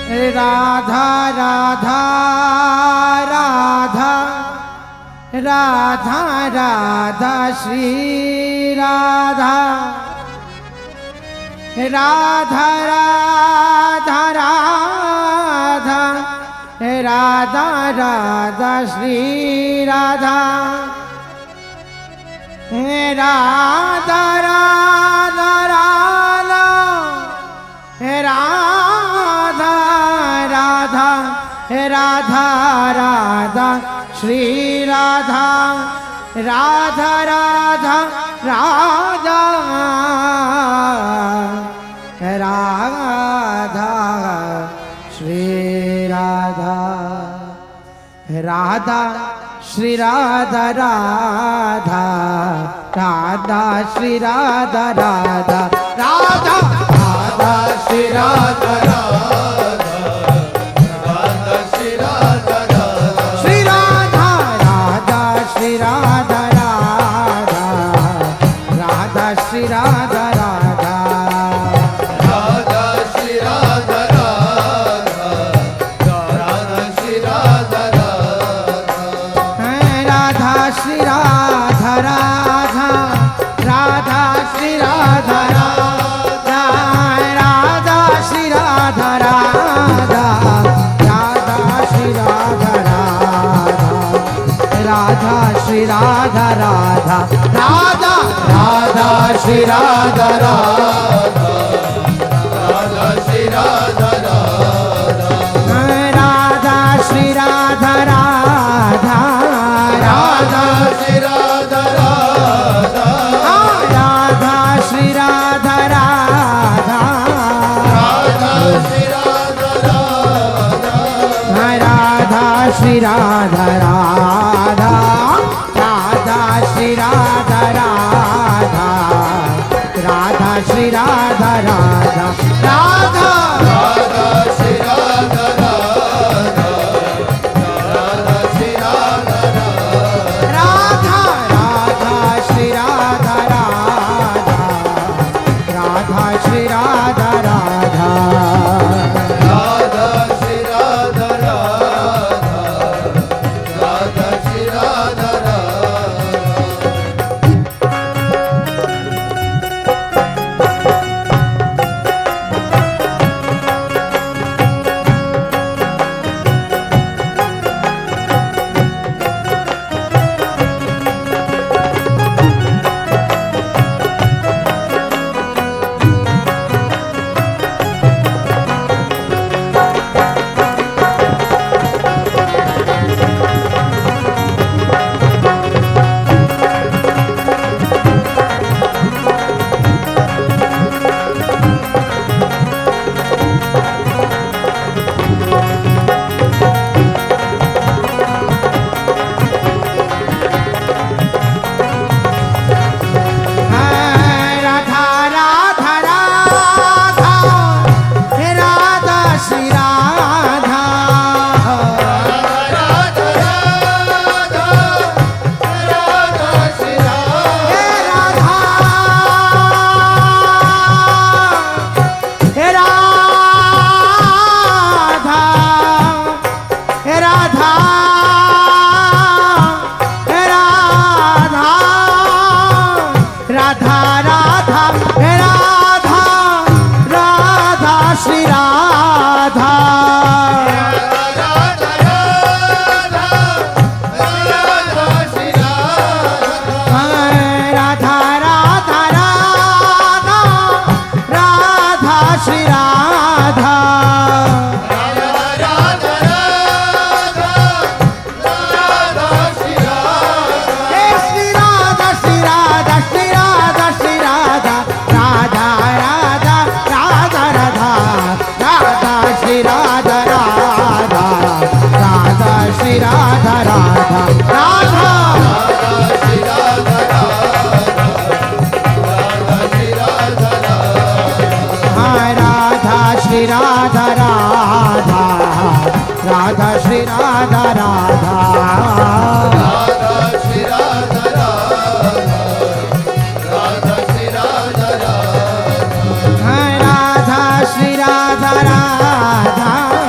राधा राधा राधा राधा राधा श्री राधा राधा राधा राधा राधा राधा श्री राधा राधा राधा राधा राधा राधा राधा राधा श्री राधा राधा राधा राधा राधा श्री राधा राधा श्री राधा राधा राधा श्री राधा राधा राधा राधा श्री राधा राधा राधा श्री राधा राधा श्री राधा राधा श्री राधा राधा राधा श्री राधा राधा राधा श्री राधा राधा राधा श्री राधा राधा श्री राधा राधा राधा श्री राधा राधा राधा श्री राधा राधा राधा श्री राधा राधा राधा श्री राधा राधा राधा राधा श्री राधा राधा राधा श्री राधा राधा राधा श्री राधा राधा राधा श्री राधा राधा राधा श्री राधा राधा राधा श्री राधा राधा राधा श्री राधा राधा राधा श्री राधा राधा राधा श्री राधा राधा राधा राधा श्री राधा राधा राधा श्री राधा राधा राधा श्री राधा राधा राधा श्री राधा राधा राधा श्री राधा राधा राधा श्री राधा राधा राधा श्री राधा राधा राधा श्री राधा राधा राधा श्री राधा राधा राधा श्री राधा राधा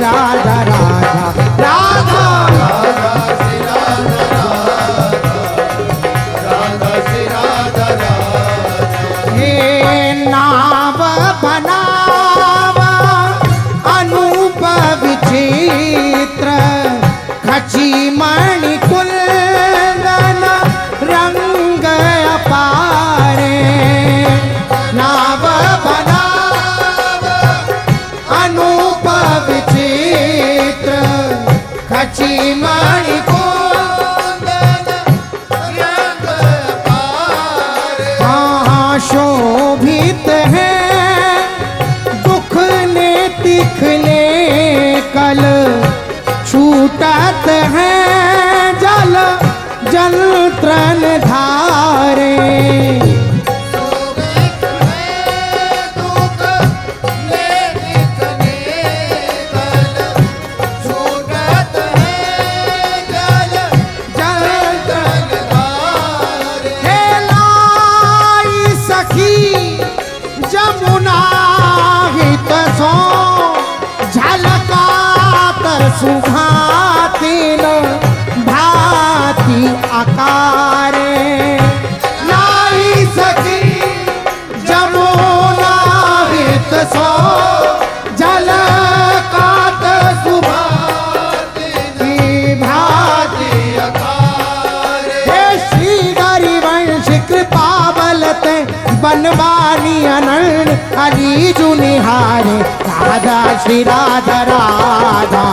राधा राधा राधा राधा श्री राधा राधा श्री राधा राधा। हे नाव बनावा अनूप विचित्र खची मणि कुंदन रंग अपारे नाव बनावा अनूप विचित्र खची मणि कुंदन रंग अपारे। हाँ शोभित है दुख ने तिखने कल छूटत है जल जंत्रन धारे शोभित है दुख ने तिखने कल छूटत है जल जंत्रन धारे। हे लाई सखी जमुना हित सो झलकात सुभातिन भाति आकारे लाई सखी जमुना हित सो झलकात सुभाति भाति अकारे। हे श्री हरिवंश कृपा बलते बनवानी अनंत अली जुनिहारे राधा श्री राधा राधा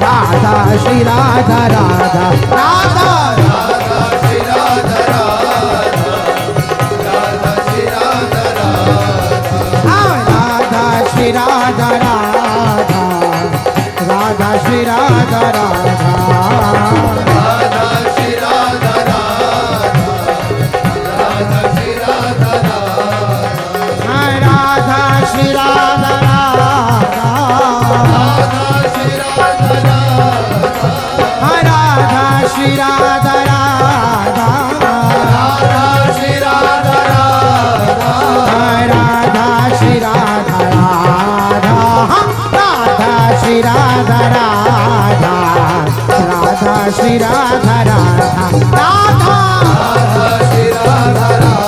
राधा श्री राधा राधा राधा राधा श्री राधा राधा श्री राधा राधा। राधा श्री राधा राधा राधा श्री राधा राधा राधा श्री राधा राधा श्री राधा राधा। राधा श्री राधा राधा राधा श्री राधा राधा श्री राधा राधा राधा श्री राधा राधा श्री राधा राधा राधा श्री राधा राधा राधा श्री राधा राधा राधा राधा श्री राधा राधा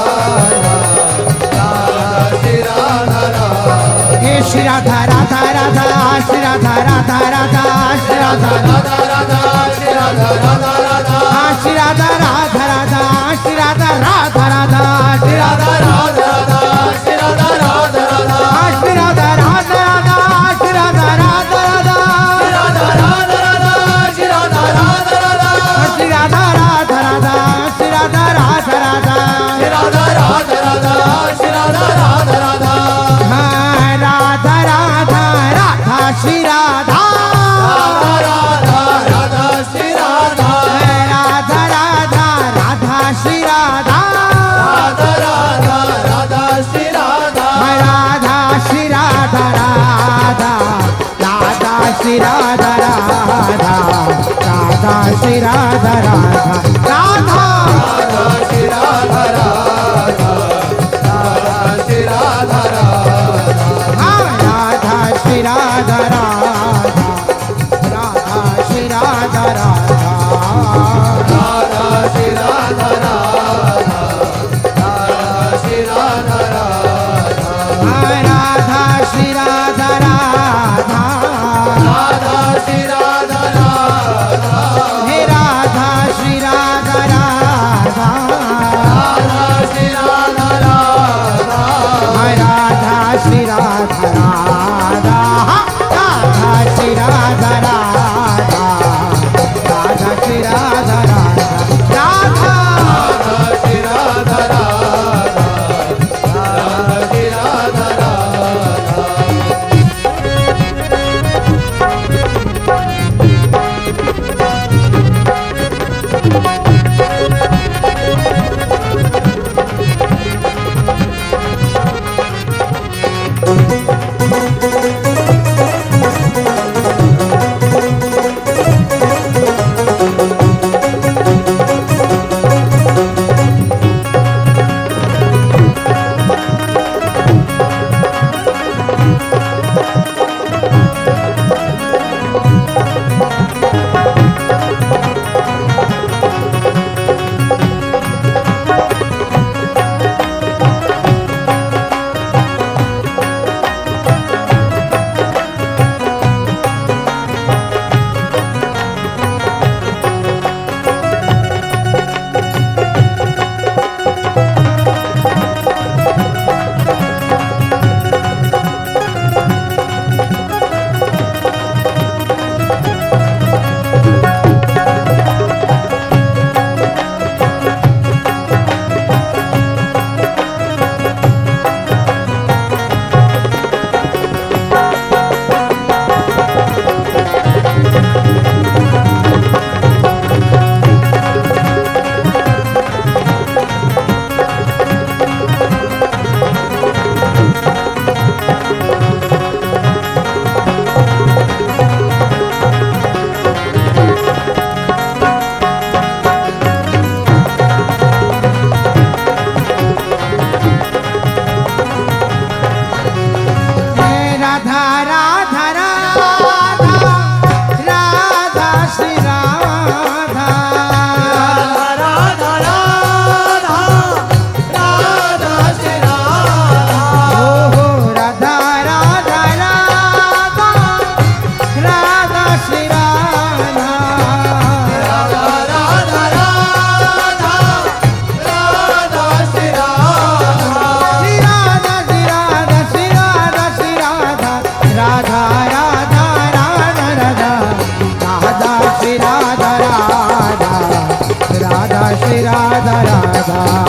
श्री राधा राधा। हे श्री राधा राधा राधा श्री राधा राधा राधा श्री राधा राधा राधा श्री राधा राधा राधा श्री राधा राधा राधा श्री राधा राधा राधा श्री राधा राधा राधा श्री राधा राधा राधा श्री राधा राधा राधा श्री राधा राधा राधा राधा राधा राधा श्री राधा राधा राधा श्री राधा राधा राधा श्री राधा राधा राधा श्री राधा राधा राधा श्री राधा राधा राधा। राधा राधा राधा श्री राधा राधा राधा राधा श्री राधा राधा राधा राधा श्री राधा राधा राधा राधा श्री राधा राधा श्री राधा राधा राधा श्री राधा राधा राधा श्री राधा राधा राधा राधा श्री राधा राधा राधा श्री राधा राधा राधा श्री राधा राधा राधा श्री राधा राधा राधा श्री राधा राधा राधा श्री राधा राधा राधा श्री राधा राधा राधा श्री राधा राधा हे राधा श्री राधा राधा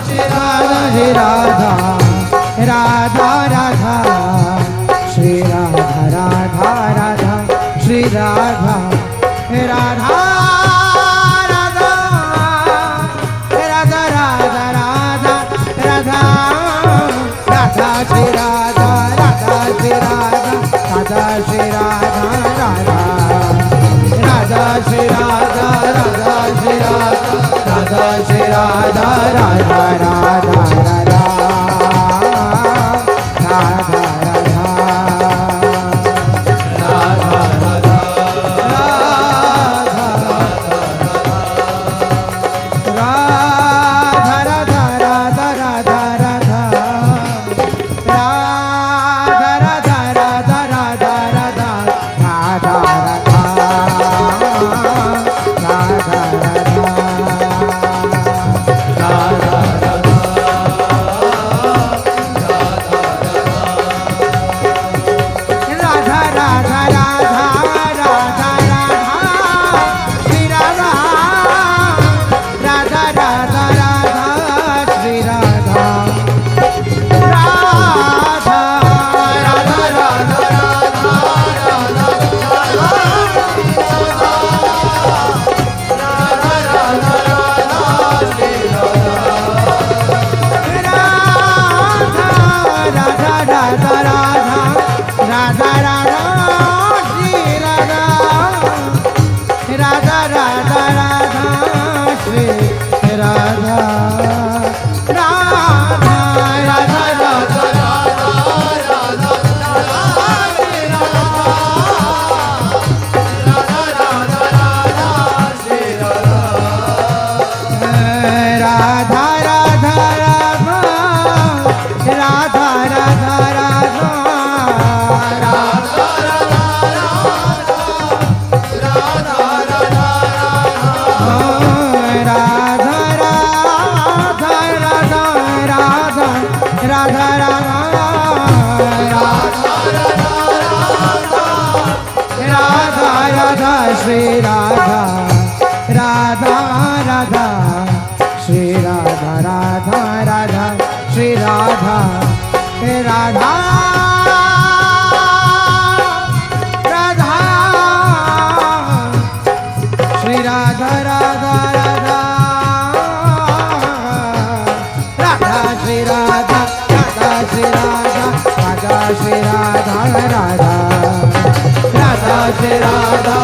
श्री राधा राधा राधा श्री राधा राधा राधा श्री राधा राधा राधा राधा राधा राधा राधा राधा श्री राधा राधा श्री राधा राधा श्री राधा राधा राधा श्री राधा राधा श्री राधा राधा श्री राधा राधा राधा राधा श्री राधा राधा राधा श्री राधा राधा राधा श्री राधा राधा राधा श्री राधा राधा राधा राधा श्री राधा राधा श्री राधा राधा श्री राधा राधा राधा श्री राधा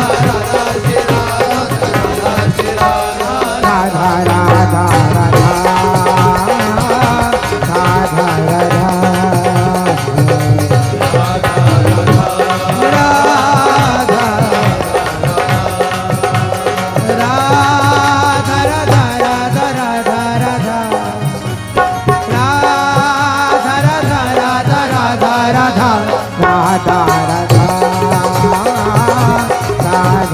राधा राधा राधा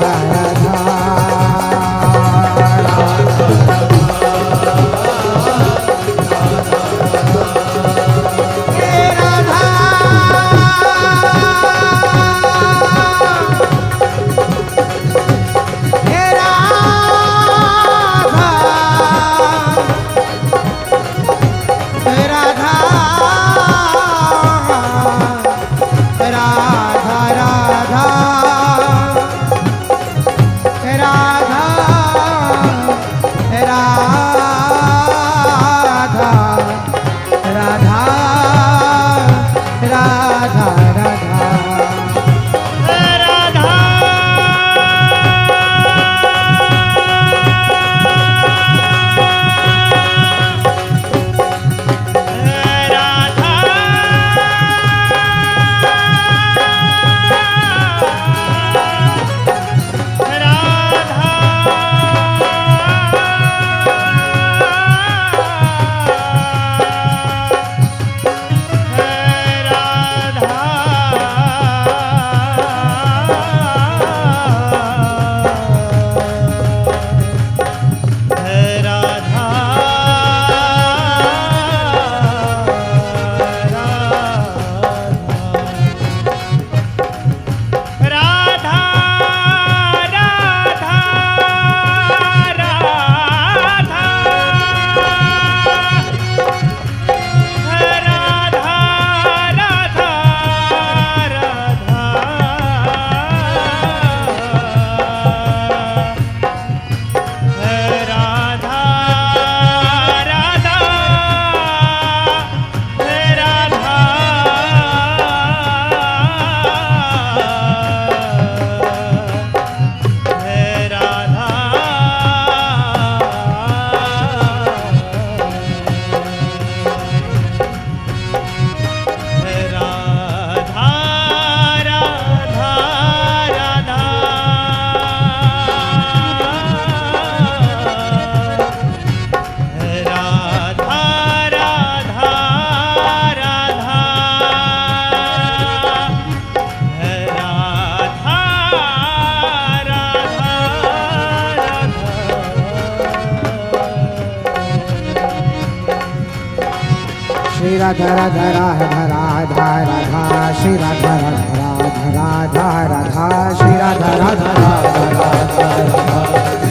श्री राधा राधा राधा राधा राधा श्री राधा राधा राधा राधा राधा श्री राधा राधा राधा राधा राधा